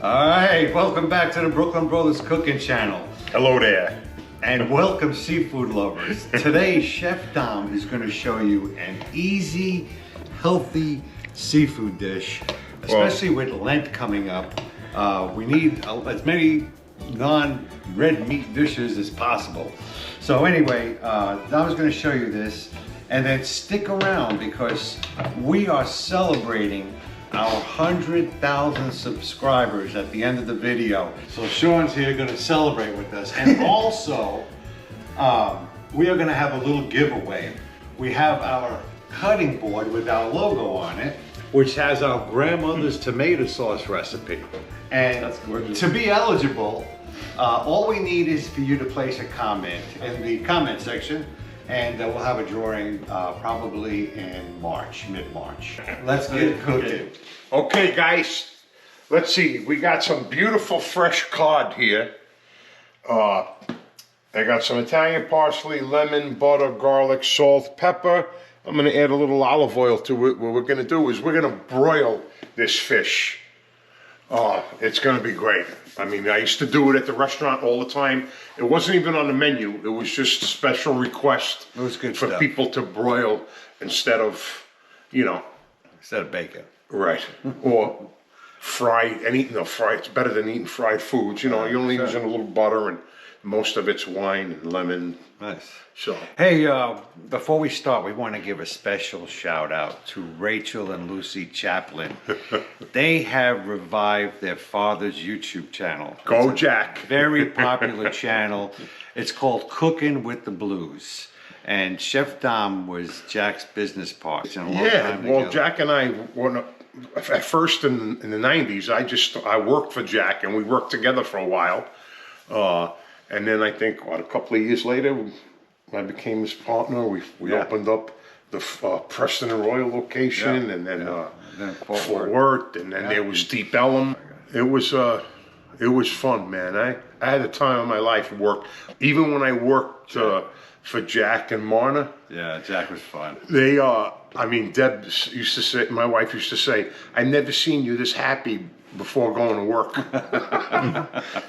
Alright, welcome back to the Brooklyn Brothers Cooking Channel. Hello there. And welcome seafood lovers. Today, Chef Dom is going to show you an easy, healthy seafood dish, especially with Lent coming up. We need as many non-red meat dishes as possible. So anyway, Dom's going to show you this, and then stick around because we are celebrating our 100,000 subscribers at the end of the video. So Sean's here going to celebrate with us. And also, we are going to have a little giveaway. We have our cutting board with our logo on it, which has our grandmother's tomato sauce recipe. And that's gorgeous. To be eligible, all we need is for you to place a comment in the comment section, and we'll have a drawing probably in March, mid-March. Let's get cooking. Okay, guys, let's see. We got some beautiful fresh cod here. I got some Italian parsley, lemon, butter, garlic, salt, pepper. I'm gonna add a little olive oil to it. What we're gonna do is we're gonna broil this fish. It's gonna be great. I mean, I used to do it at the restaurant all the time. It wasn't even on the menu. It was just a special request for people to broil instead of, you know. Instead of bacon. Right. Or fried, fried. It's better than eating fried foods. You know, you're only using a little butter and most of it's wine and lemon. Nice. So. Hey, before we start, we want to give a special shout out to Rachel and Lucy Chaplin. They have revived their father's YouTube channel. Go Jack. Very popular channel. It's called Cooking with the Blues. And Chef Dom was Jack's business partner. Yeah, well, Jack and I, at first in the 90s, I worked for Jack and we worked together for a while. And then I think, a couple of years later, I became his partner. We opened up the Preston and Royal location, and then Fort Worth, and then there was Deep Ellum. It was fun, man. I had the time of my life at work. Even when I worked for Jack and Marna. Yeah, Jack was fun. They I mean, Deb used to say, my wife used to say, "I've never seen you this happy before going to work."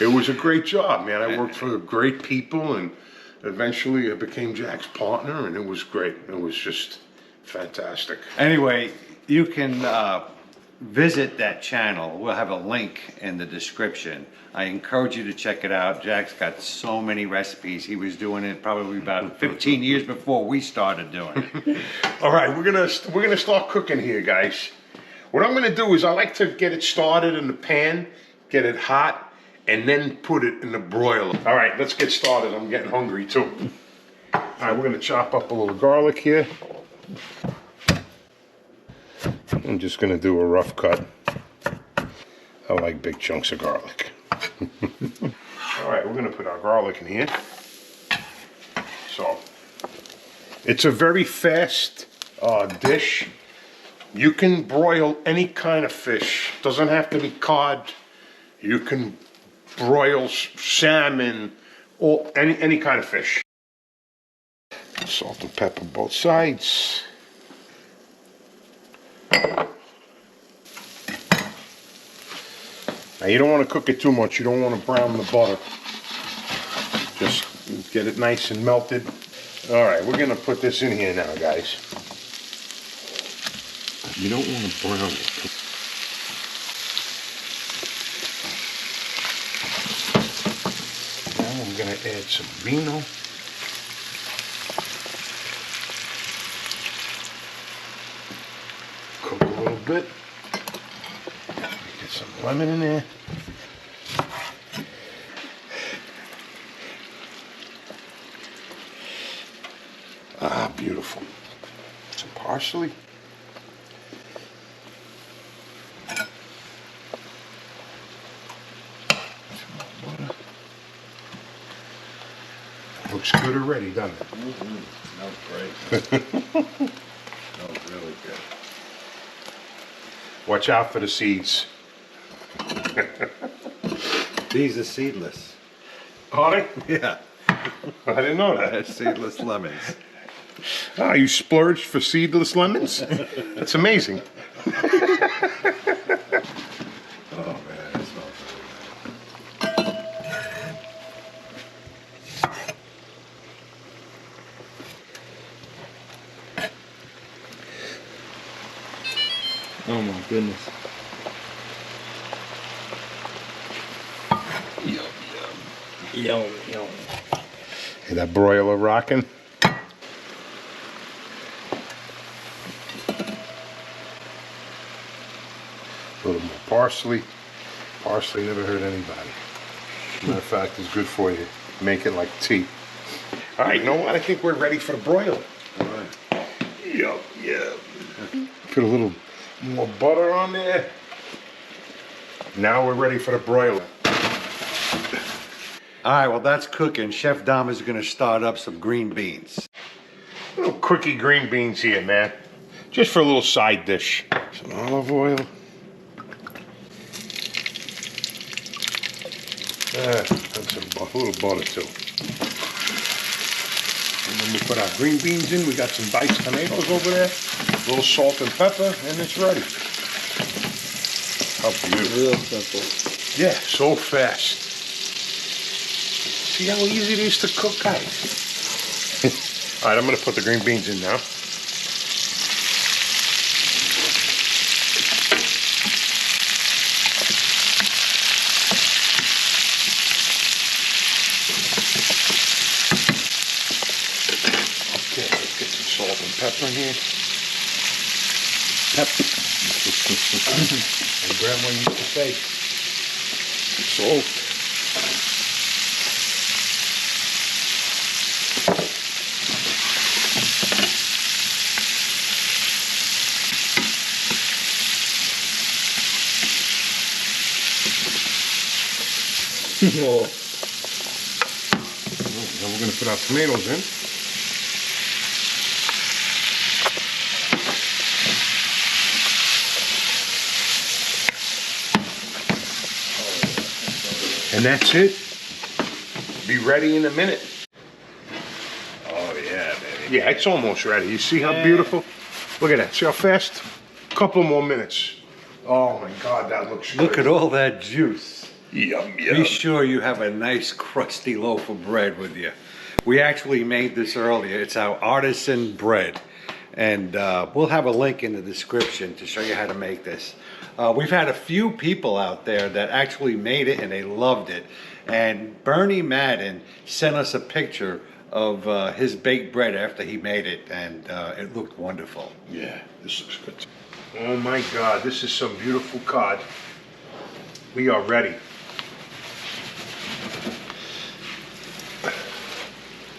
It was a great job, man. I worked for great people, and eventually I became Jack's partner, and it was great. It was just fantastic. Anyway, you can visit that channel. We'll have a link in the description. I encourage you to check it out. Jack's got so many recipes. He was doing it probably about 15 years before we started doing it. All right, we're gonna start cooking here, guys. What I'm gonna do is I like to get it started in the pan, get it hot, and then put it in the broiler. All right, let's get started. I'm getting hungry too. All right, we're gonna chop up a little garlic here. I'm just gonna do a rough cut. I like big chunks of garlic. All right, we're gonna put our garlic in here. So, it's a very fast dish. You can broil any kind of fish. Doesn't have to be cod. You can broil salmon or any kind of fish. Salt and pepper both sides. Now you don't want to cook it too much. You don't want to brown the butter. Just get it nice and melted. All right, we're gonna put this in here now, guys. You don't want to brown it. Now I'm going to add some vino. Cook a little bit. Get some lemon in there. Ah, beautiful. Some parsley. Looks good already, doesn't it? Smells great. Smells really good. Watch out for the seeds. These are seedless. Are they? Yeah. I didn't know that. They're seedless lemons. Ah, you splurged for seedless lemons? That's amazing. Oh man, that smells Oh my goodness. Yum, Yum, yum. Hey, that broiler rocking. A little more parsley. Parsley never hurt anybody. Matter of fact, it's good for you. Make it like tea. All right, you know what? I think we're ready for the broiler. All right. Yum, yum. Put a little more butter on there. Now we're ready for the broiler. All right, well, that's cooking. Chef Dom is going to start up some green beans. Little quickie green beans here, man. Just for a little side dish. Some olive oil. And some a little butter too. And then we put our green beans in. We got some diced tomatoes over there. A little salt and pepper, and it's ready. How beautiful. Real simple. Yeah, so fast. See how easy it is to cook, guys? All right, I'm gonna put the green beans in now. Okay, let's get some salt and pepper in here. Pepper. And Grandma used to say, salt. Whoa. Now we're going to put our tomatoes in. And that's it. Be ready in a minute. Oh, yeah, baby. Yeah, it's almost ready. You see how beautiful? Look at that. See how fast? Couple more minutes. Oh my God, that looks good. Look at all that juice. Yum, Be yum. sure you have a nice crusty loaf of bread with you. We actually made this earlier. It's our artisan bread. And we'll have a link in the description to show you how to make this. We've had a few people out there that actually made it and they loved it. And Bernie Madden sent us a picture of his baked bread after he made it, and it looked wonderful. Yeah, this looks good. Oh my God, this is some beautiful cod. We are ready.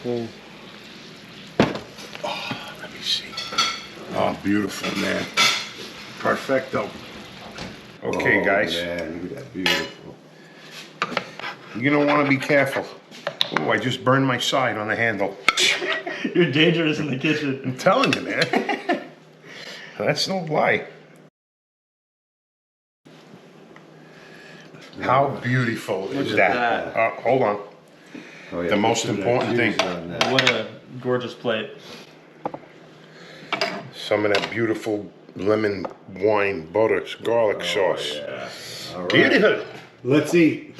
Cool. Oh, let me see. Oh, beautiful, man. Perfecto. Okay, guys. Man, look at that, beautiful. You're gonna want to be careful. Oh, I just burned my side on the handle. You're dangerous in the kitchen. I'm telling you, man. That's no lie. How beautiful is Look at that? that. Hold on. Oh, yeah, The most put some of important that thing. juice on that. What a gorgeous plate. Some of that beautiful lemon wine butter garlic sauce. Yeah. All right. Beautiful. Let's eat.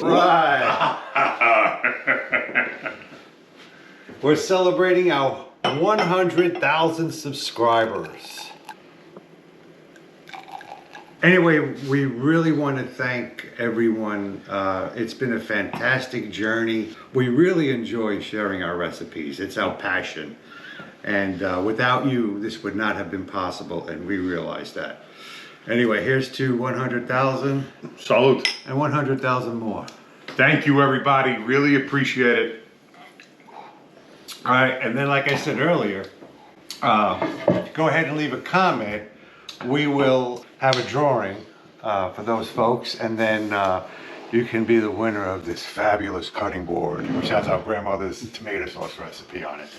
Right. We're celebrating our 100,000 subscribers. Anyway, we really want to thank everyone. It's been a fantastic journey. We really enjoy sharing our recipes. It's our passion. And without you, this would not have been possible, and we realize that. Anyway, here's to 100,000 Salute. and 100,000 more. Thank you, everybody. Really appreciate it. All right, and then like I said earlier, go ahead and leave a comment. We will have a drawing for those folks, and then you can be the winner of this fabulous cutting board, which has our grandmother's tomato sauce recipe on it.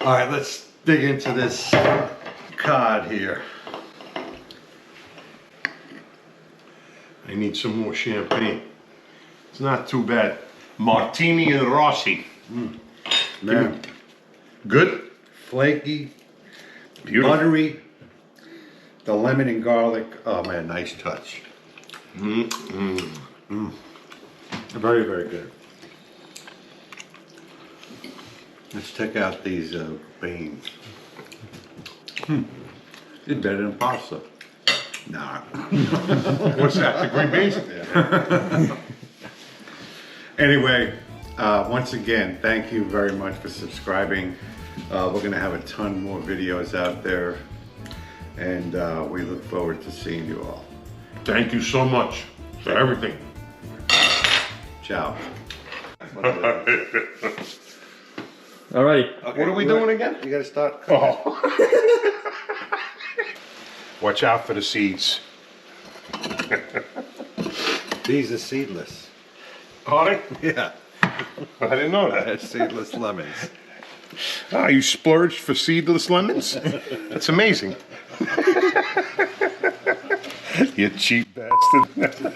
All right, let's dig into this cod here. I need some more champagne. It's not too bad. Martini and Rossi. Man, Good? flaky, Beautiful. buttery, the lemon and garlic. Oh man, nice touch. Very, very good. Let's check out these beans. It's better than pasta. Nah. What's that? The green beans? Anyway, once again, thank you very much for subscribing. We're gonna have a ton more videos out there, and we look forward to seeing you all. Thank you so much for everything. Ciao. Alrighty. Okay, What are we doing again? You gotta start. Oh. Watch out for the seeds. These are seedless. Are they? Yeah, I didn't know that. they're seedless lemons. Ah, you splurged for seedless lemons? That's amazing. You cheap bastard.